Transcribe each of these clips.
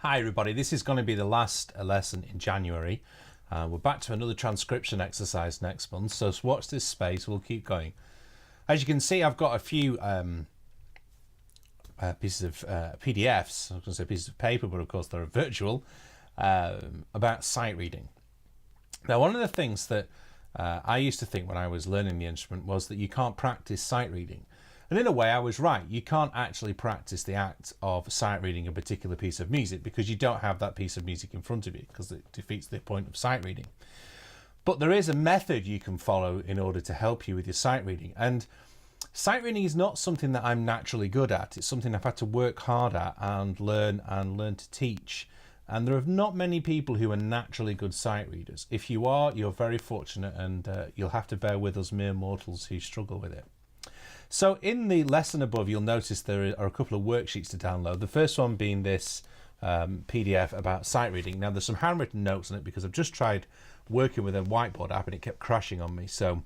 Hi everybody, this is going to be the last lesson in January. We're back to another transcription exercise next month, so watch this space, we'll keep going. As you can see, I've got a few pieces of PDFs, I was going to say pieces of paper, but of course they're virtual, about sight reading. Now, one of the things that I used to think when I was learning the instrument was that you can't practice sight reading. And in a way, I was right. You can't actually practice the act of sight reading a particular piece of music because you don't have that piece of music in front of you, because it defeats the point of sight reading. But there is a method you can follow in order to help you with your sight reading. And sight reading is not something that I'm naturally good at. It's something I've had to work hard at and learn to teach. And there are not many people who are naturally good sight readers. If you are, you're very fortunate, and you'll have to bear with us mere mortals who struggle with it. So in the lesson above, you'll notice there are a couple of worksheets to download. The first one being this PDF about sight reading. Now, there's some handwritten notes on it because I've just tried working with a whiteboard app and it kept crashing on me. So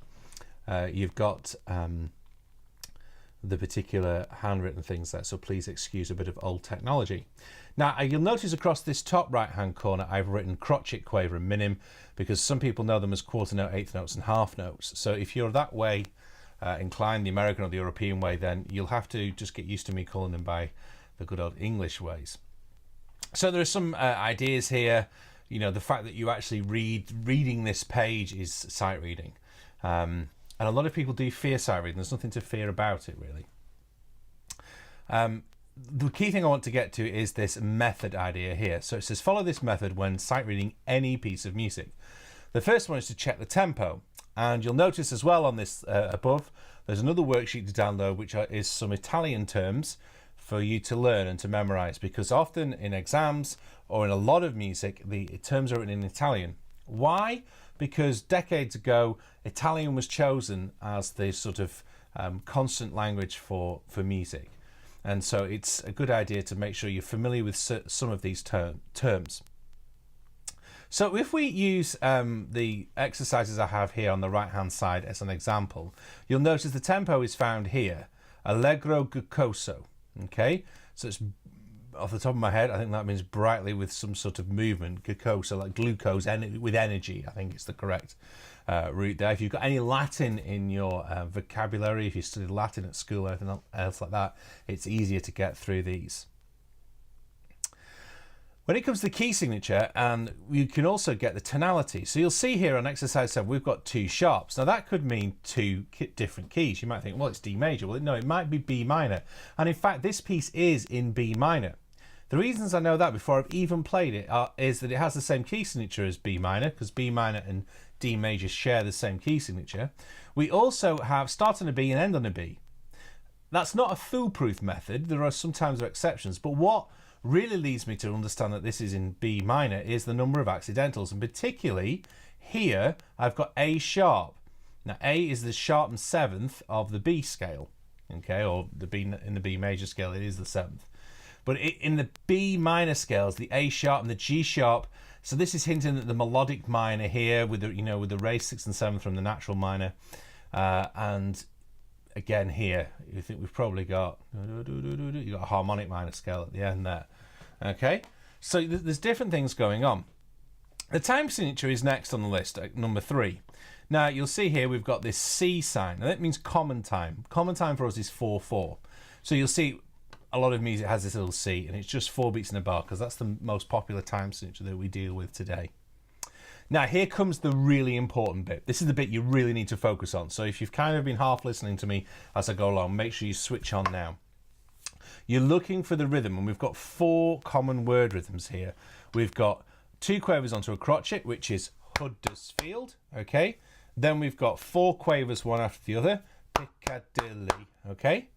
you've got the particular handwritten things there, so please excuse a bit of old technology. Now, you'll notice across this top right-hand corner, I've written crotchet, quaver, and minim, because some people know them as quarter note, eighth notes, and half notes. So if you're that way inclined, the American or the European way, then you'll have to just get used to me calling them by the good old English ways. So there are some ideas here. You know, the fact that you actually reading this page is sight reading. And a lot of people do fear sight reading. There's nothing to fear about it, really. The key thing I want to get to is this method idea here. So it says, follow this method when sight reading any piece of music. The first one is to check the tempo. And you'll notice as well on this above, there's another worksheet to download, which is some Italian terms for you to learn and to memorize, because often in exams or in a lot of music, the terms are written in Italian. Why? Because decades ago, Italian was chosen as the sort of constant language for music. And so it's a good idea to make sure you're familiar with some of these terms. So if we use the exercises I have here on the right-hand side as an example, you'll notice the tempo is found here, allegro giocoso, okay? So it's off the top of my head, I think that means brightly with some sort of movement, giocoso, like glucose, with energy, I think it's the correct route there. If you've got any Latin in your vocabulary, if you studied Latin at school or anything else like that, it's easier to get through these. When it comes to the key signature, and you can also get the tonality. So you'll see here on exercise 7, we've got two sharps. Now that could mean two different keys. You might think, well, it's D major. Well, no, it might be B minor. And in fact, this piece is in B minor. The reasons I know that before I've even played it is that it has the same key signature as B minor, because B minor and D major share the same key signature. We also have start on a B and end on a B. That's not a foolproof method. There are sometimes exceptions, but what really leads me to understand that this is in B minor is the number of accidentals, and particularly here I've got A sharp. Now A is the sharpened seventh of the B scale, okay, or the B in the B major scale it is the seventh, but in the B minor scales the A sharp and the G sharp. So this is hinting at the melodic minor here with the with the raised sixth and seventh from the natural minor, and again here you think we've probably got a harmonic minor scale at the end there. Okay, so there's different things going on. The time signature is next on the list at number 3. Now you'll see here we've got this C sign, and that means common time. Common time for us is 4/4. So you'll see a lot of music has this little C, and it's just 4 beats in a bar, because that's the most popular time signature that we deal with today. Now here comes the really important bit. This is the bit you really need to focus on. So if you've kind of been half listening to me as I go along, make sure you switch on now. You're looking for the rhythm, and we've got 4 common word rhythms here. We've got 2 quavers onto a crotchet, which is Huddersfield, okay? Then we've got 4 quavers one after the other, Piccadilly, okay?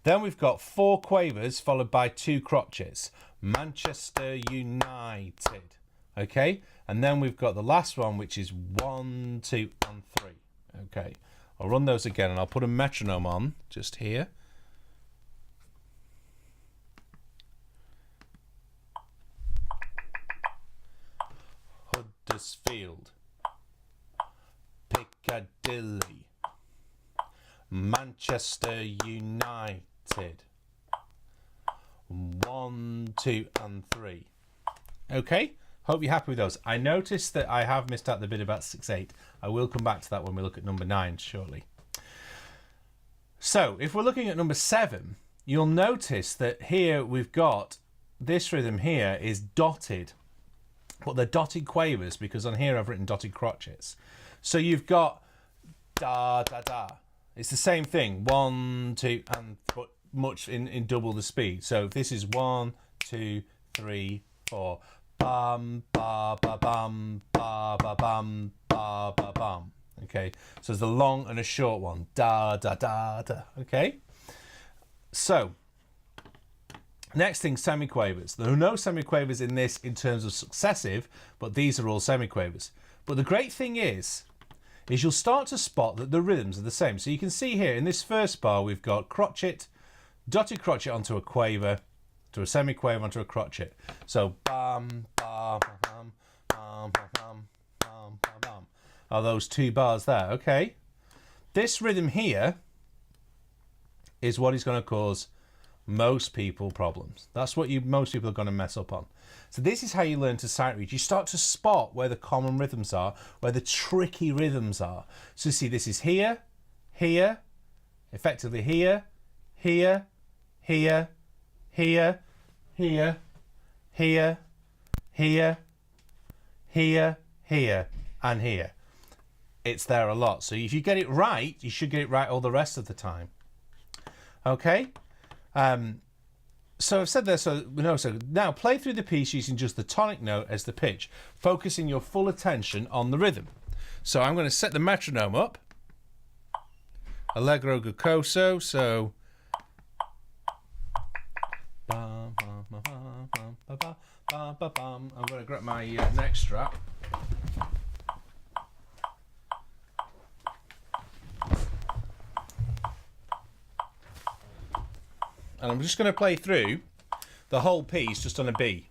Then we've got 4 quavers followed by 2 crotchets, Manchester United, okay? And then we've got the last one, which is 1, 2, and 3, okay? I'll run those again, and I'll put a metronome on just here. Huddersfield, Piccadilly, Manchester United, 1, 2, and 3. Okay, hope you're happy with those. I noticed that I have missed out the bit about 6/8. I will come back to that when we look at number 9 shortly. So if we're looking at number 7, you'll notice that here we've got this rhythm here is dotted, but they're dotted quavers because on here I've written dotted crotchets. So you've got da da da. It's the same thing, 1 2, and but much in double the speed. So this is 1 2 3 4, bum ba ba bum ba ba bum ba ba bum. Okay, so there's a long and a short one, da da da da. Okay, so next thing, semiquavers. There are no semiquavers in this in terms of successive, but these are all semiquavers. But the great thing is you'll start to spot that the rhythms are the same. So you can see here in this first bar we've got crotchet, dotted crotchet onto a quaver, to a semiquaver onto a crotchet. So bum bum bum bum bum bum bum bum are those 2 bars there. Okay, this rhythm here is what is going to cause most people problems. That's what most people are going to mess up on. So this is how you learn to sight read. You start to spot where the common rhythms are, where the tricky rhythms are. So see, this is here, here, effectively here, here, here, here, here, here, here, here, here, and here. It's there a lot. So if you get it right, you should get it right all the rest of the time. Okay? So I've said there, so now play through the piece using just the tonic note as the pitch, focusing your full attention on the rhythm. So I'm going to set the metronome up. Allegro giocoso, so I'm going to grab my neck strap. And I'm just going to play through the whole piece just on a B.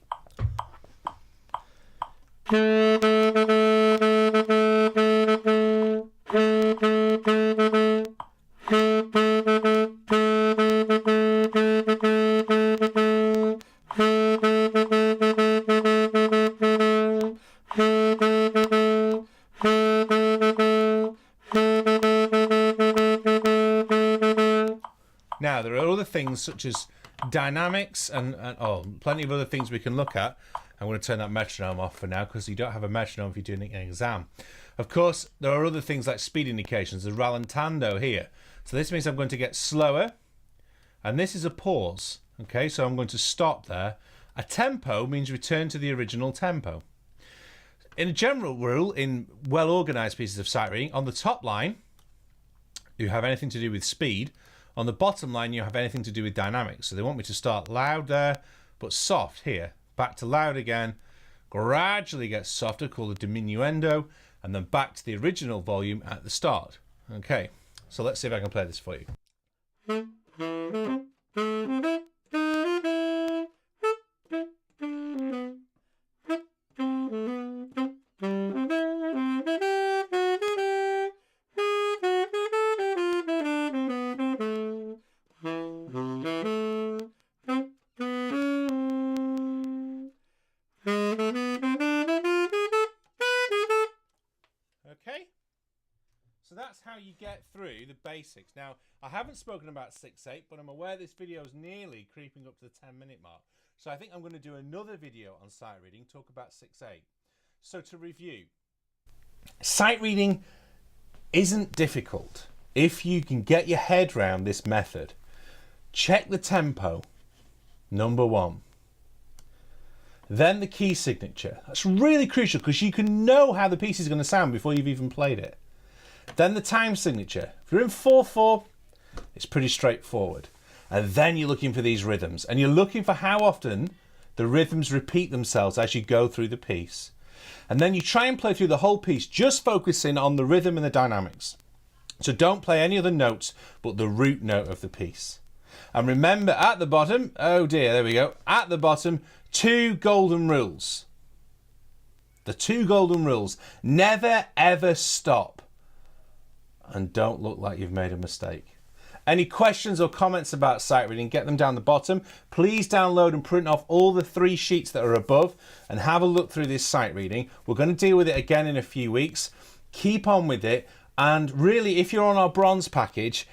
Now, there are other things such as dynamics and plenty of other things we can look at. I'm going to turn that metronome off for now because you don't have a metronome if you're doing an exam. Of course, there are other things like speed indications. There's rallentando here. So this means I'm going to get slower. And this is a pause. Okay, so I'm going to stop there. A tempo means return to the original tempo. In a general rule, in well-organized pieces of sight reading, on the top line, you have anything to do with speed. On the bottom line, you have anything to do with dynamics. So they want me to start loud there, but soft here. Back to loud again, gradually get softer, called a diminuendo, and then back to the original volume at the start. Okay, so let's see if I can play this for you. So that's how you get through the basics. Now, I haven't spoken about 6/8, but I'm aware this video is nearly creeping up to the 10-minute mark. So I think I'm going to do another video on sight reading, talk about 6/8. So to review, sight reading isn't difficult if you can get your head around this method. Check the tempo, number 1. Then the key signature. That's really crucial because you can know how the piece is going to sound before you've even played it. Then the time signature. If you're in 4/4, it's pretty straightforward. And then you're looking for these rhythms. And you're looking for how often the rhythms repeat themselves as you go through the piece. And then you try and play through the whole piece, just focusing on the rhythm and the dynamics. So don't play any other notes but the root note of the piece. And remember at the bottom, oh dear, there we go. At the bottom, 2 golden rules. The 2 golden rules. Never ever stop. And don't look like you've made a mistake. Any questions or comments about sight reading, get them down the bottom. Please download and print off all the 3 sheets that are above and have a look through this sight reading. We're going to deal with it again in a few weeks. Keep on with it. And really, if you're on our bronze package,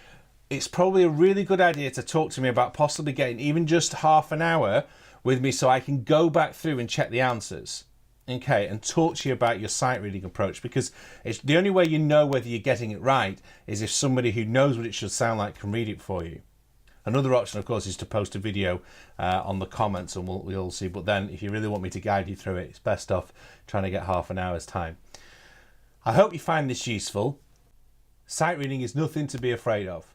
it's probably a really good idea to talk to me about possibly getting even just half an hour with me so I can go back through and check the answers. Okay, and talk to you about your sight reading approach, because it's the only way you know whether you're getting it right is if somebody who knows what it should sound like can read it for you. Another option, of course, is to post a video on the comments and we'll see. But then if you really want me to guide you through it, it's best off trying to get half an hour's time. I hope you find this useful. Sight reading is nothing to be afraid of.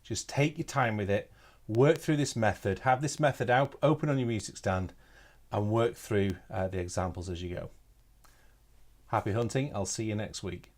Just take your time with it, work through this method, have this method out, open on your music stand, and work through the examples as you go. Happy hunting. I'll see you next week.